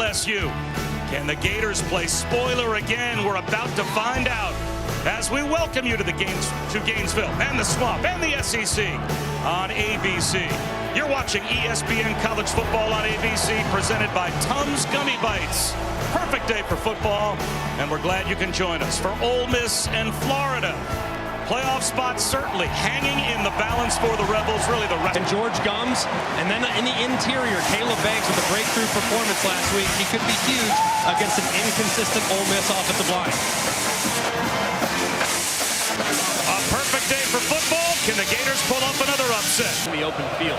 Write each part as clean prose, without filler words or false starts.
LSU. Can the Gators play spoiler again? We're about to find out as we welcome you to Gainesville and the Swamp and the SEC on ABC. You're watching ESPN College Football on ABC, presented by Tums Gummy Bites. Perfect day for football, and we're glad you can join us for Ole Miss and Florida. Playoff spots certainly hanging in the balance for the Rebels, really the rest. And George Gums, and then in the interior, Caleb Banks with a breakthrough performance last week. He could be huge against an inconsistent Ole Miss offensive line. A perfect day for football. Can the Gators pull off another upset? In the open field.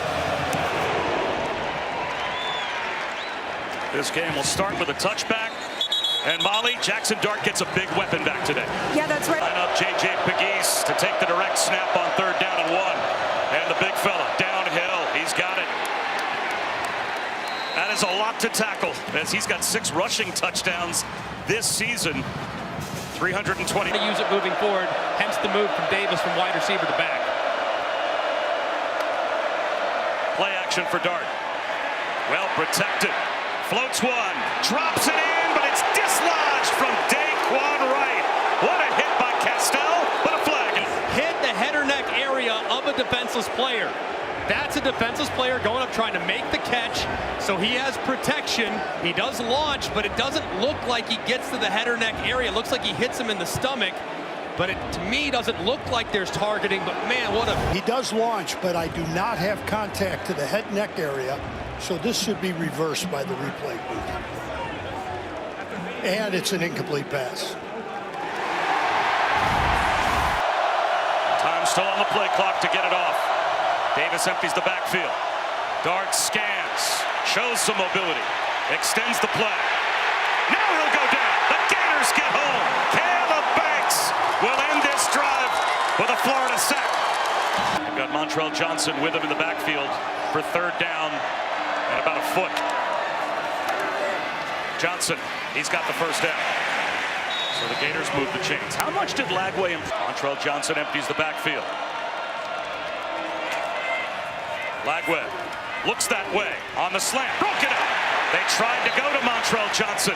This game will start with a touchback. And Molly, Jackson Dart gets a big weapon back today. Yeah, that's right. Line up J.J. Pegues to take the direct snap on 3rd down and 1. And the big fella downhill. He's got it. That is a lot to tackle, as he's got 6 rushing touchdowns this season. 320. To use it moving forward, hence the move from Davis from wide receiver to back. Play action for Dart. Well protected. Floats one. Drops it in, but it's dislodged from Daquan Wright. What a hit by Castell, but a flag. Hit the head or neck area of a defenseless player. That's a defenseless player going up trying to make the catch, so he has protection. He does launch, but it doesn't look like he gets to the head or neck area. It looks like he hits him in the stomach, but it, to me, doesn't look like there's targeting. But man, what a... He does launch, but I do not have contact to the head neck area, so this should be reversed by the replay booth. And it's an incomplete pass. Time still on the play clock to get it off. Davis empties the backfield. Dart scans, shows some mobility, extends the play. Now he'll go down. The Gators get home. Caleb Banks will end this drive with a Florida sack. They've got Montrell Johnson with him in the backfield for 3rd down and about a foot. Johnson, he's got the 1st down. So the Gators move the chains. How much did Lagway improve? Montrell Johnson empties the backfield. Lagway looks that way on the slant. Broken up. They tried to go to Montrell Johnson.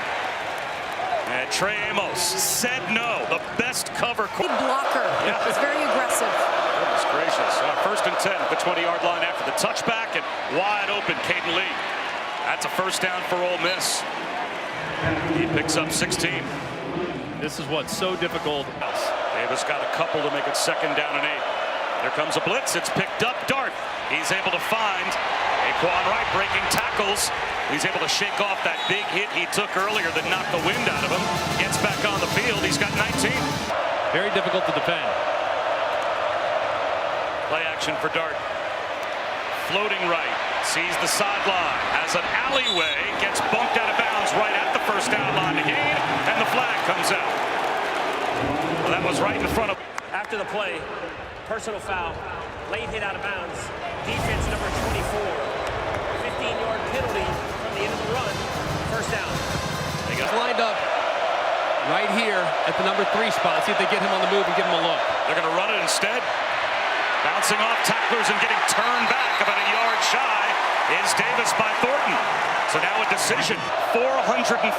And Trey Amos said no. The best cover. Big blocker. Yeah. It's very aggressive. Goodness gracious. 1st and 10 at the 20-yard line after the touchback, and wide open Caden Lee. That's a 1st down for Ole Miss. He picks up 16. This is what's so difficult. Davis got a couple to make it 2nd down and 8. There comes a blitz. It's picked up. Dart. He's able to find Daquan Wright breaking tackles. He's able to shake off that big hit he took earlier that knocked the wind out of him. Gets back on the field. He's got 19. Very difficult to defend. Play action for Dart. Floating right. Sees the sideline. Has an alleyway. Gets bumped out of bounds right at the 1st down line to gain. And the flag comes out. Well, that was right in front of. After the play, personal foul, late hit out of bounds, defense number 24, 15-yard penalty from the end of the run, 1st down. They got He's lined up right here at the number 3 spot. See if they get him on the move and give him a look. They're going to run it instead. Bouncing off tacklers and getting turned back about a yard shy is Davis by Thornton. So now a decision. 449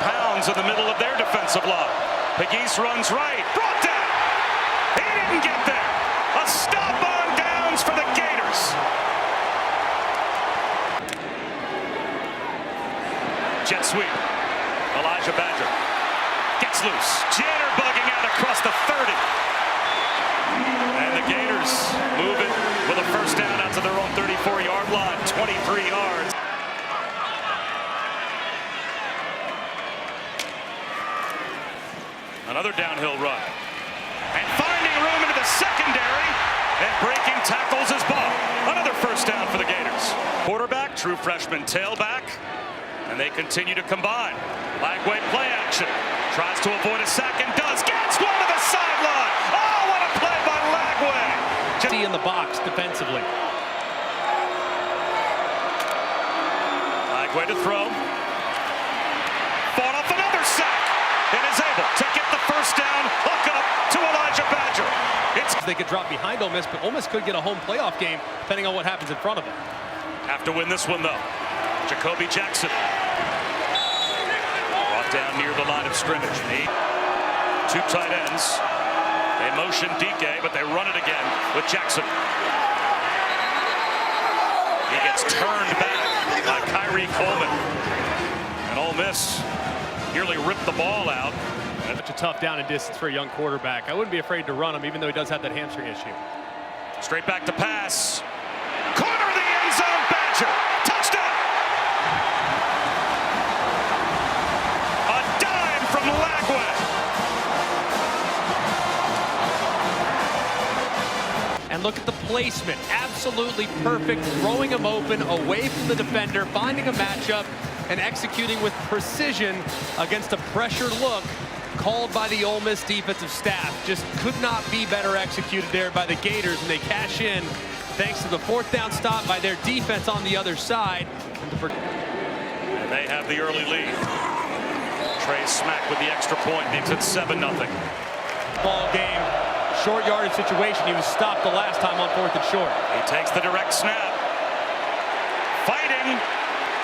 pounds in the middle of their defensive line. Pegues runs right. Brought down. He didn't get there. A stop on downs for the Gators. Jet sweep. Elijah Badger gets loose. Jitterbugging out across the 30. And the Gators move it with a 1st down out to their own 34-yard line. 23 yards. Another downhill run. And finding room into the secondary. And breaking tackles is Ball. Another 1st down for the Gators. Quarterback, true freshman tailback. And they continue to combine. Lagway play action. Tries to avoid a sack and does. Gets one to the sideline. Oh, what a play by Lagway. See in the box defensively. Lagway to throw. Fought off another sack. And is able to get the 1st down. Hook up to Elijah Badger. They could drop behind Ole Miss, but Ole Miss could get a home playoff game depending on what happens in front of them. Have to win this one, though. Jacoby Jackson. down near the line of scrimmage. Two tight ends. They motion DK, but they run it again with Jackson. He gets turned back by Kyrie Coleman. And Ole Miss nearly ripped the ball out. Such a tough down and distance for a young quarterback. I wouldn't be afraid to run him, even though he does have that hamstring issue. Straight back to pass. Corner of the end zone, Badger. Touchdown! A dime from Lagway. And look at the placement. Absolutely perfect. Throwing him open, away from the defender, finding a matchup, and executing with precision against a pressure look called by the Ole Miss defensive staff. Just could not be better executed there by the Gators, and they cash in thanks to the fourth down stop by their defense on the other side. And they have the early lead. Trey Smack with the extra point makes it 7-0. Ball game, short yardage situation. He was stopped the last time on 4th and short. He takes the direct snap. Fighting.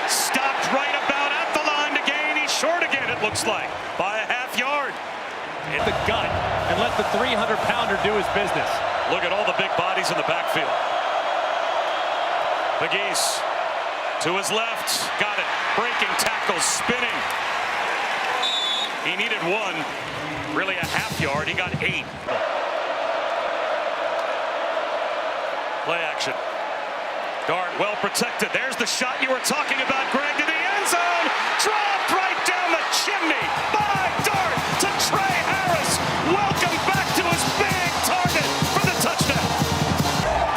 Stopped right about at the line to gain. He's short again, it looks like, by a half yard. Hit the gut and let the 300-pounder do his business. Look at all the big bodies in the backfield. Pegues to his left. Got it. Breaking tackles, spinning. He needed one, really a half yard. He got 8. Play action. Dart well protected. There's the shot you were talking about, Greg, to the end zone. Dropped right down the chimney by Dart to Trey Harris. Welcome back to his big target for the touchdown.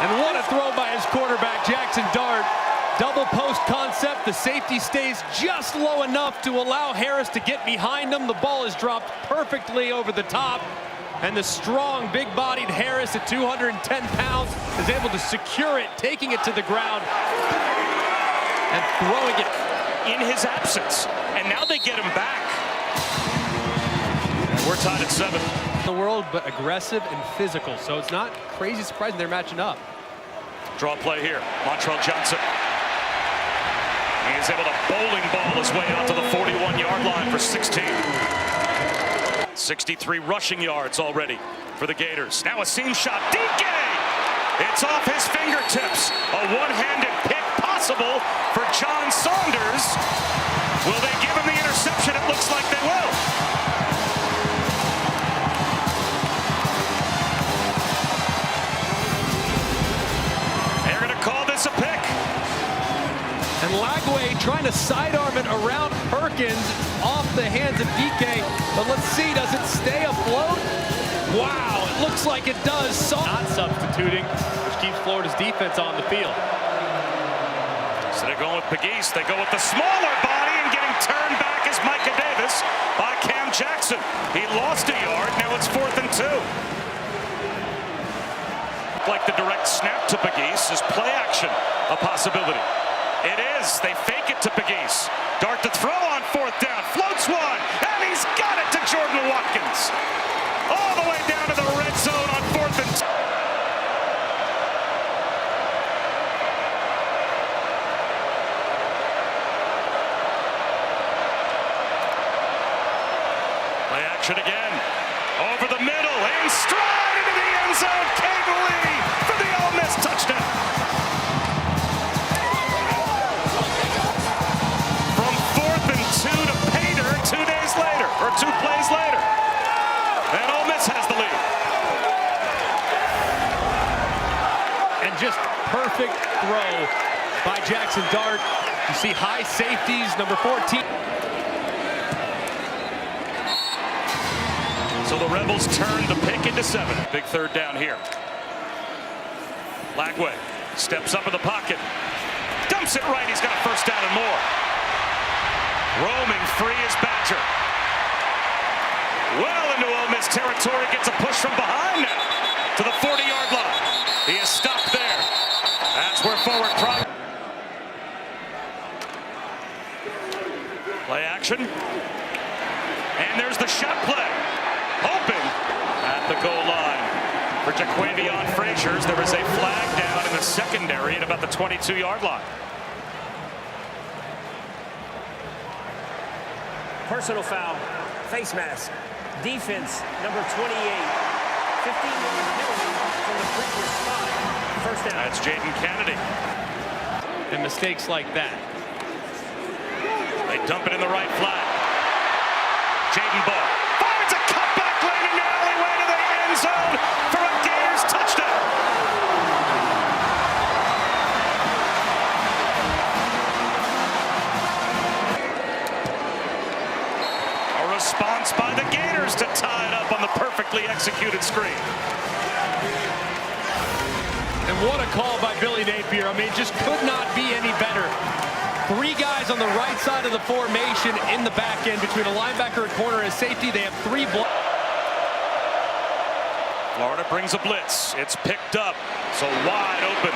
And what a throw by his quarterback, Jackson Dart. Double post concept. The safety stays just low enough to allow Harris to get behind him. The ball is dropped perfectly over the top. And the strong, big-bodied Harris at 210 pounds is able to secure it, taking it to the ground and throwing it in his absence. And now they get him back. And we're tied at 7. in the world, but aggressive and physical. So it's not crazy surprising they're matching up. Draw play here. Montrell Johnson. He is able to bowling ball his way out to the 41-yard line for 16. 63 rushing yards already for the Gators. Now a seam shot. DK! It's off his fingertips. A one-handed pick possible for John Saunders. Will they give him the interception? It looks like they will. They're going to call this a pick. And Lagway trying to sidearm it around Perkins off the hands of DK. But let's see, does it stay afloat? Wow, it looks like it does. Not substituting, which keeps Florida's defense on the field. So they're going with Pegues. They go with the smaller body, and getting turned back is Micah Davis by Cam Jackson. He lost a yard. Now it's 4th and 2. Like the direct snap to Pegues is play action a possibility. It is. They fake it to Pegues. Dart to throw on 4th down. Floats one, and he's got it to Jordan Watkins. All the way down to the red zone on 4th and 2. Play action again. Over the middle and stride into the end zone. Caden Lee for the Ole Miss touchdown. From 4th and 2 to Pater 2 days later, or 2 plays later. And Ole Miss has the lead. And just perfect throw by Jackson Dart. You see high safeties, number 14. So the Rebels turn the pick into 7. Big 3rd down here. Lagway steps up in the pocket. Dumps it right. He's got a 1st down and more. Roaming free is Badger. Well into Ole Miss territory. Gets a push from behind now to the 40-yard line. He is stopped there. That's where forward progress. Play action. And there's the shot play. Hoping at the goal line for Jaquavion Fraziers. There is a flag down in the secondary at about the 22-yard line. Personal foul, face mask, defense number 28. 15-yard penalty from the previous spot. First down. That's Jaden Kennedy. And mistakes like that. They dump it in the right flat. Jaden Ball fires a cutback lane in the alleyway to the end zone for a Gators touchdown. A response by the Gators to tie it up on the perfectly executed screen. And what a call by Billy Napier. I mean, just could not be any better. 3 guys on the right side of the formation in the back end between a linebacker, a corner, and a safety. They have 3 blocks. Florida brings a blitz. It's picked up. So wide open.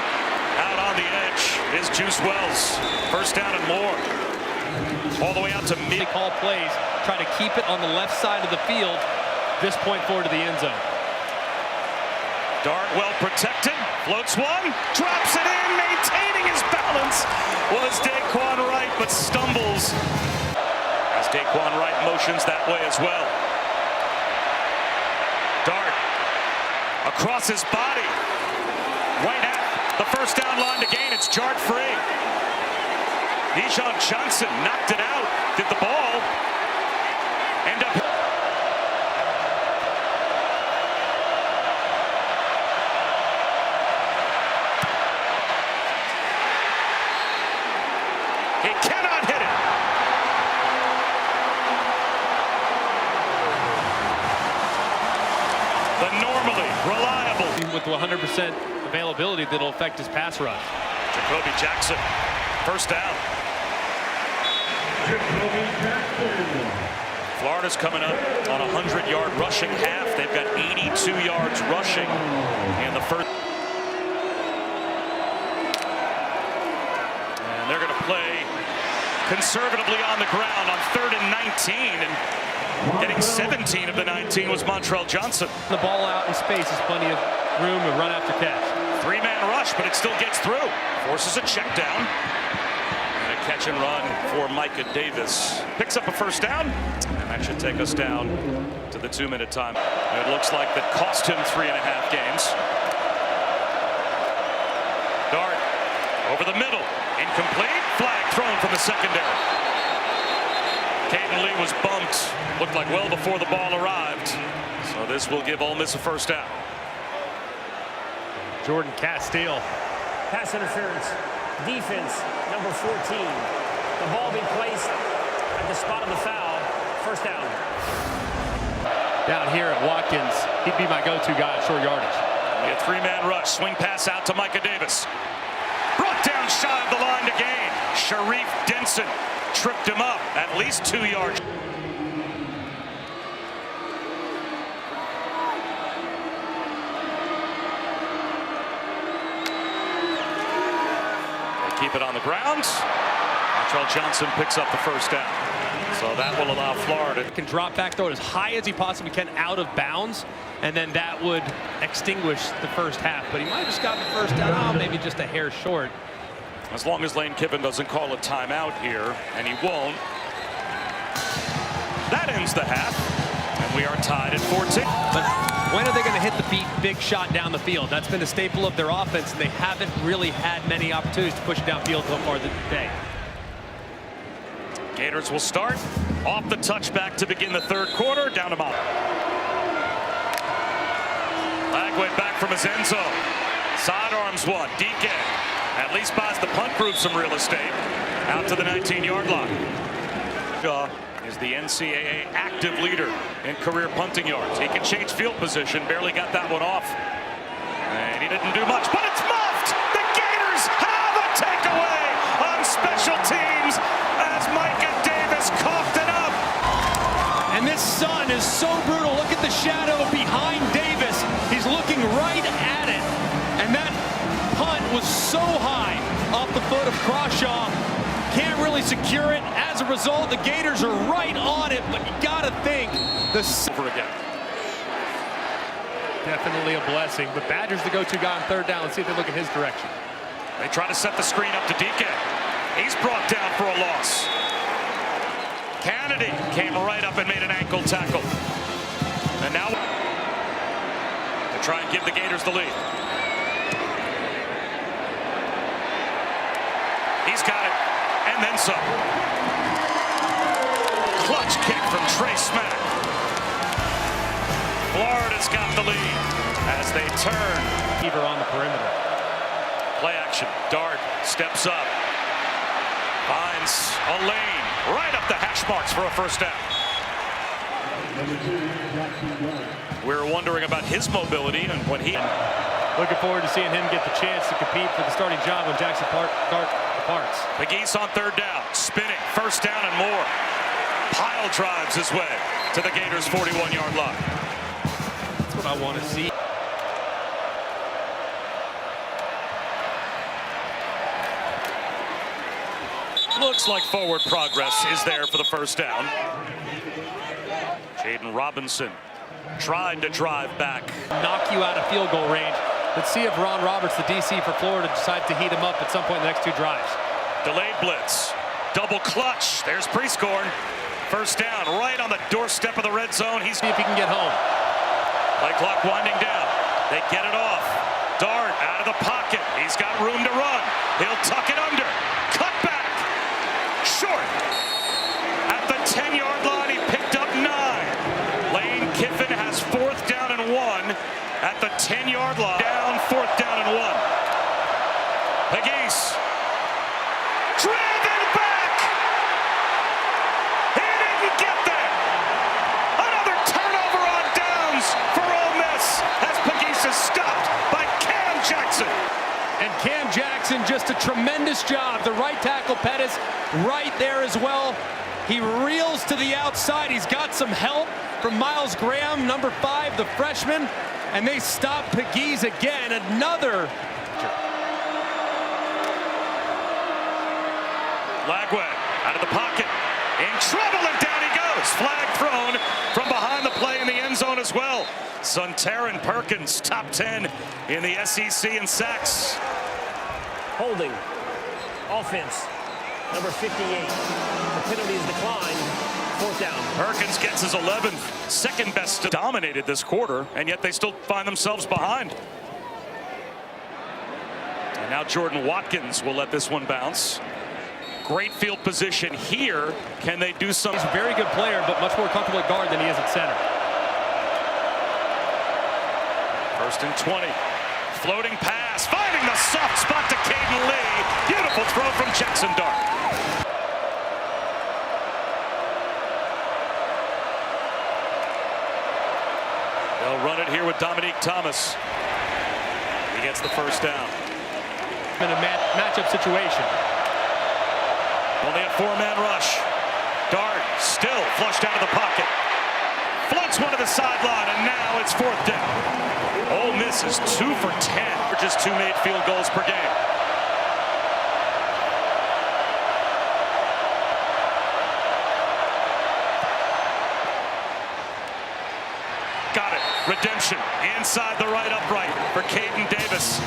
Out on the edge is Juice Wells. First down and more. All the way out to They call plays, try to keep it on the left side of the field. This point forward to the end zone. Dart well protected, floats one, drops it in, maintaining his balance was Daquan Wright, but stumbles as Daquan Wright motions that way as well. Dart across his body, right at the first down line to gain. It's jarred free. Dijon Johnson knocked it out. Did the ball end up? He cannot hit it. The normally reliable With 100% availability that'll affect his pass rush. Jacoby Jackson, first down. Florida's coming up on a 100-yard rushing half. They've got 82 yards rushing in the first. And they're going to play conservatively on the ground on 3rd and 19. And getting 17 of the 19 was Montrell Johnson. The ball out in space is plenty of room to run after catch. 3-man rush, but it still gets through. Forces a check down. And a catch and run for Micah Davis. Picks up a first down. And that should take us down to the 2-minute time. It looks like that cost him 3.5 games. Dart over the middle. Incomplete. Flag thrown from the secondary. Caden Lee was bumped. Looked like well before the ball arrived. So this will give Ole Miss a first down. Jordan Castile. Pass interference. Defense number 14. The ball being placed at the spot of the foul. First down. Down here at Watkins, he'd be my go-to guy at short yardage. A 3-man rush. Swing pass out to Micah Davis. Brought down shy of the line to gain. Sharif Denson tripped him up at least 2 yards. They keep it on the ground. Montrell Johnson picks up the first down. So that will allow Florida. Can drop back, throw it as high as he possibly can out of bounds, and then that would extinguish the first half. But he might have just gotten the first down, maybe just a hair short. As long as Lane Kiffin doesn't call a timeout here, and he won't. That ends the half, and we are tied at 14. But when are they going to hit the big shot down the field? That's been a staple of their offense, and they haven't really had many opportunities to push it downfield so far today. Gators will start off the touchback to begin the 3rd quarter. Down to Mott. Lagway back from his end zone. Sidearms one. DK at least buys the punt group some real estate. Out to the 19-yard line. Shaw is the NCAA active leader in career punting yards. He can change field position. Barely got that one off. And he didn't do much, but it's muffed. The Gators have a takeaway on special teams as Micah Davis coughed it up. And this sun is so brutal. Look at the shadow behind Davis. He's looking right at it. And that punt was so high off the foot of Crawshaw. Can't really secure it. As a result, the Gators are right on it, but you gotta think the over again. Definitely a blessing, but Badger's the go-to guy on 3rd down. Let's see if they look in his direction. They try to set the screen up to DK. He's brought down for a loss. Kennedy came right up and made an ankle tackle. And now to try and give the Gators the lead. He's got it, and then some. Clutch kick from Trey Smack. Florida's got the lead as they turn. Either on the perimeter. Play action. Dart steps up. Finds a lane right up the hash marks for a first down. We're wondering about his mobility and when he... Looking forward to seeing him get the chance to compete for the starting job when Jackson Dart departs. McGeese on third down. Spinning. First down and more. Pile drives his way to the Gators' 41-yard line. That's what I want to see. Looks like forward progress is there for the first down. Jaden Robinson tried to drive back. Knock you out of field goal range. Let's see if Ron Roberts, the DC for Florida, decides to heat him up at some point in the next two drives. Delayed blitz. Double clutch. There's Prieskorn. First down right on the doorstep of the red zone. He's See if he can get home. play clock winding down. They get it off. Dart out of the pocket. He's got room to run. He'll tuck it under. Cut back. Short. At the 10-yard line, he picked up 9. Lane Kiffin has fourth down and 1 at the 10-yard line. Down, fourth down and 1. McGeese. Driven back. He didn't get there. Another turnover on downs for Ole Miss as McGeese is stopped by Cam Jackson. And Cam Jackson, just a tremendous job. The right tackle, Pettis, right there as well. He reels to the outside. He's got some help from Miles Graham, number 5, the freshman. And they stop McGeese again. Another. Lagway out of the pocket. In trouble, and down he goes. Flag thrown from behind the play in the end zone as well. Suntaran Perkins, top 10 in the SEC in sacks. Holding. Offense. Number 58. The penalty is declined. Fourth down. Perkins gets his 11th, second best. Dominated this quarter, and yet they still find themselves behind. And now Jordan Watkins will let this one bounce. Great field position here. Can they do something? He's a very good player, but much more comfortable at guard than he is at center. First and 20. Floating pass, finding the soft spot to Caden Lee. Beautiful throw from Jackson Dart. They'll run it here with Dominique Thomas. He gets the first down. In a matchup situation. Only a 4-man rush. Dart still flushed out of the pocket. Floats one to the sideline, and now it's fourth down. Ole Miss is 2 for 10 for just 2 made field goals per game. Got it. Redemption inside the right upright for Caden Davis.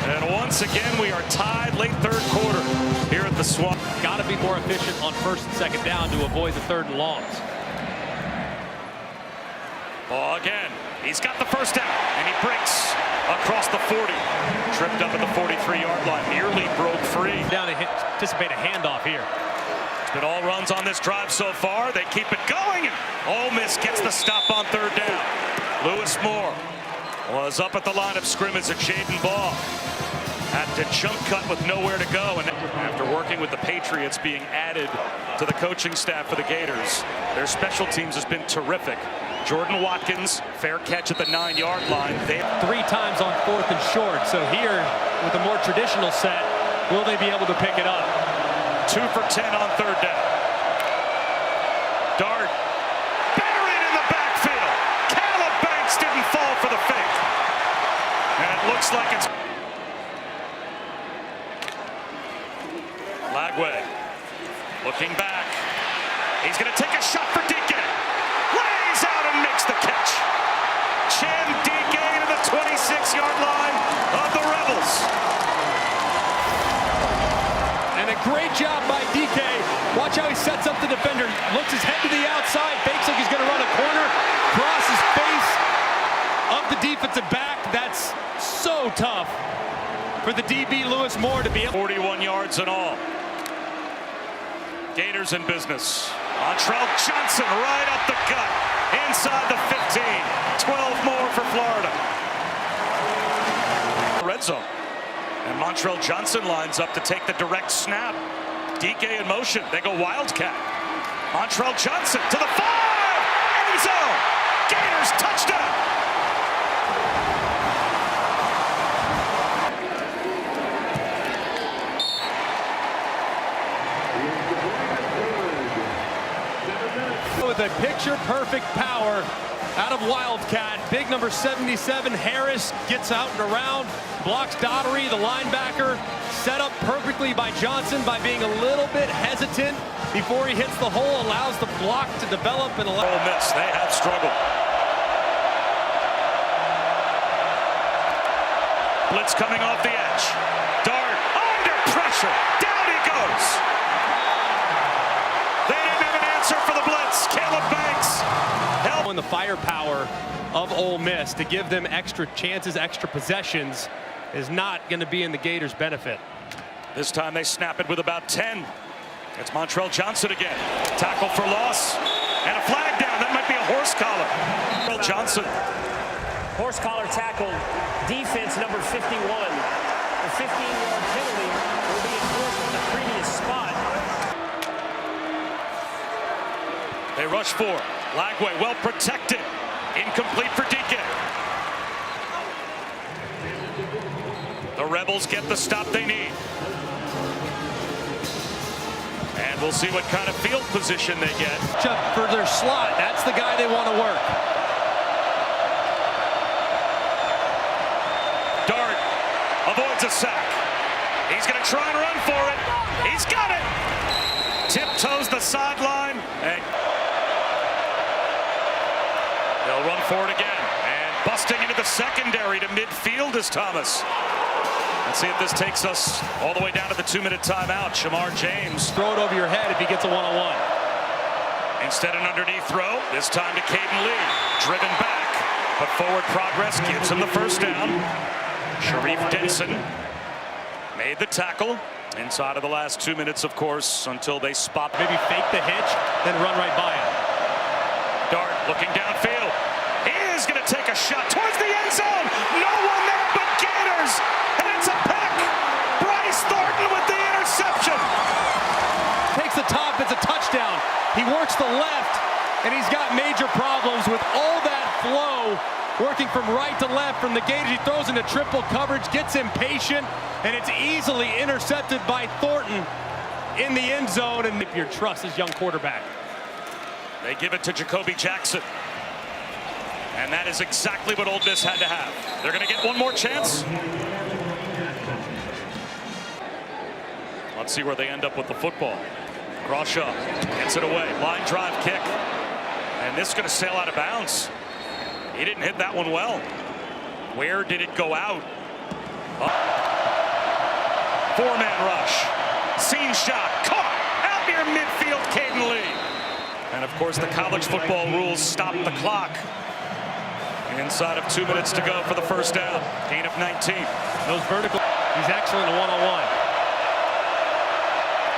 And once again, we are tied late third quarter here at the Swamp. Got to be more efficient on first and second down to avoid the third and longs. Ball again. He's got the first down, and he breaks across the 40. Tripped up at the 43-yard line. Nearly broke free. Down to anticipate a handoff here. It's been all runs on this drive so far. They keep it going, and Ole Miss gets the stop on third down. Lewis Moore was up at the line of scrimmage at Jaden Ball. Had to jump cut with nowhere to go, and after working with the Patriots being added to the coaching staff for the Gators, their special teams has been terrific. Jordan Watkins, fair catch at the 9-yard line. 3 times on fourth and short. So here, with a more traditional set, will they be able to pick it up? 2 for 10 on third down. Dart buried in the backfield. Caleb Banks didn't fall for the fake. And it looks like it's Lagway looking back. He's going to take a shot for Dike. Lays out and makes the catch. Chem Dike to the 26-yard line of the Rebels. And a great job by Dike. Watch how he sets up the defender. under, looks his head to the outside, fakes like he's going to run a corner, crosses face of the defensive back. That's so tough for the DB Lewis Moore to be able. 41 yards in all. Gators in business. Montrell Johnson right up the gut. Inside the 15. 12 more for Florida. Red zone. And Montrell Johnson lines up to take the direct snap. DK in motion. They go Wildcat. Montrell Johnson to the 5. End zone. Gators touchdown. With a picture-perfect power out of Wildcat. Big number 77, Harris, gets out and around, blocks Daugherty, the linebacker, set up perfectly by Johnson by being a little bit hesitant before he hits the hole, allows the block to develop and allow. Ole Miss, they have struggled. Blitz coming off the edge. Dart under pressure. Down he goes. They didn't have an answer for the blitz. Caleb Banks. In the firepower of Ole Miss to give them extra chances, extra possessions is not going to be in the Gators' benefit. This time they snap it with about 10. It's Montrell Johnson again. Tackle for loss. And a flag down. That might be a horse collar. Johnson. Horse collar tackle, defense number 51. The 15-yard penalty will be enforced on the previous spot. They rush for Lagway, well protected. Incomplete for DK. The Rebels get the stop they need. And we'll see what kind of field position they get. For their slot, that's the guy they want to work. Dart avoids a sack. He's going to try and run for it. He's got it. Tiptoes the sideline. And they'll run for it again. And busting into the secondary to midfield is Thomas. Let's see if this takes us all the way down to the 2-minute timeout. Shamar James. Throw it over your head if he gets a one-on-one. Instead an underneath throw. This time to Caden Lee. Driven back. But forward progress gives him the first down. Sharif Denson made the tackle. Inside of the last 2 minutes, of course, until they spot. Maybe fake the hitch, then run right by him. Dart looking downfield. He is going to take a shot towards the end zone. No one there but Gators. And it's a pick. Bryce Thornton with the interception. Takes the top, it's a touchdown. He works the left, and he's got major problems with all that flow working from right to left from the Gators. He throws into triple coverage, gets impatient, and it's easily intercepted by Thornton in the end zone. And if your trust is young quarterback. They give it to Jacoby Jackson. And that is exactly what Ole Miss had to have. They're going to get one more chance. Let's see where they end up with the football. Crawshaw gets it away. Line drive kick. And this is going to sail out of bounds. He didn't hit that one well. Where did it go out? Four-man rush. Seam shot. Caught out near midfield. Caden Lee. And of course the college football rules stop the clock. Inside of 2 minutes to go for the first down. Gain of 19. Those vertical. He's excellent in one-on-one.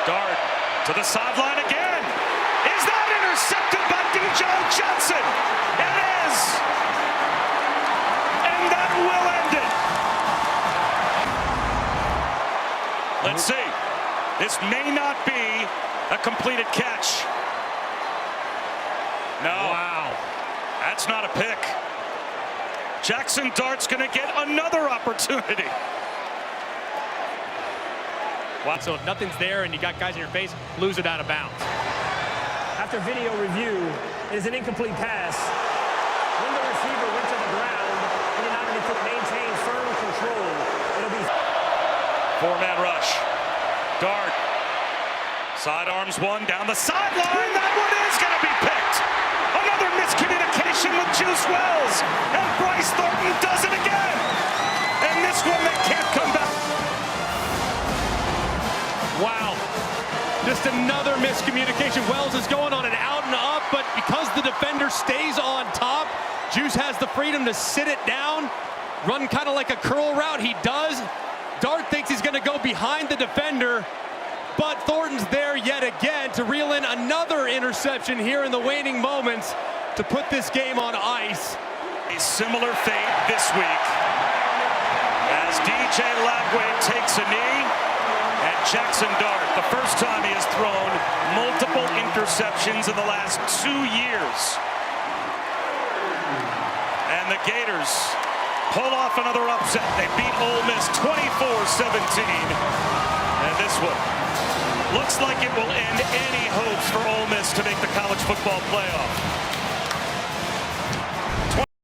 Dart to the sideline again. Is that intercepted by Dijon Johnson? It is. And that will end it. Let's see. This may not be a completed catch. No. Wow. That's not a pick. Jackson Dart's going to get another opportunity. Wow. So if nothing's there and you got guys in your face, lose it out of bounds. After video review, it is an incomplete pass. When the receiver went to the ground, he did not maintain firm control. It'll be Four-man rush. Dart. Sidearms one down the sideline. That one is going to be picked. Another miscommunication with Juice Wells. And Bryce Thornton does it again. And this one they can't come back. Wow. Just another miscommunication. communication. Wells is going on an out and up, but because the defender stays on top, Juice has the freedom to sit it down, run kind of like a curl route. He does. Dart thinks he's going to go behind the defender, but Thornton's there yet again to reel in another interception here in the waning moments to put this game on ice. A similar fate this week as DJ Lagway takes a knee, and Jackson Dart, the first time he has thrown multiple interceptions in the last 2 years. And the Gators pull off another upset. They beat Ole Miss 24-17. And this one looks like it will end any hopes for Ole Miss to make the college football playoff.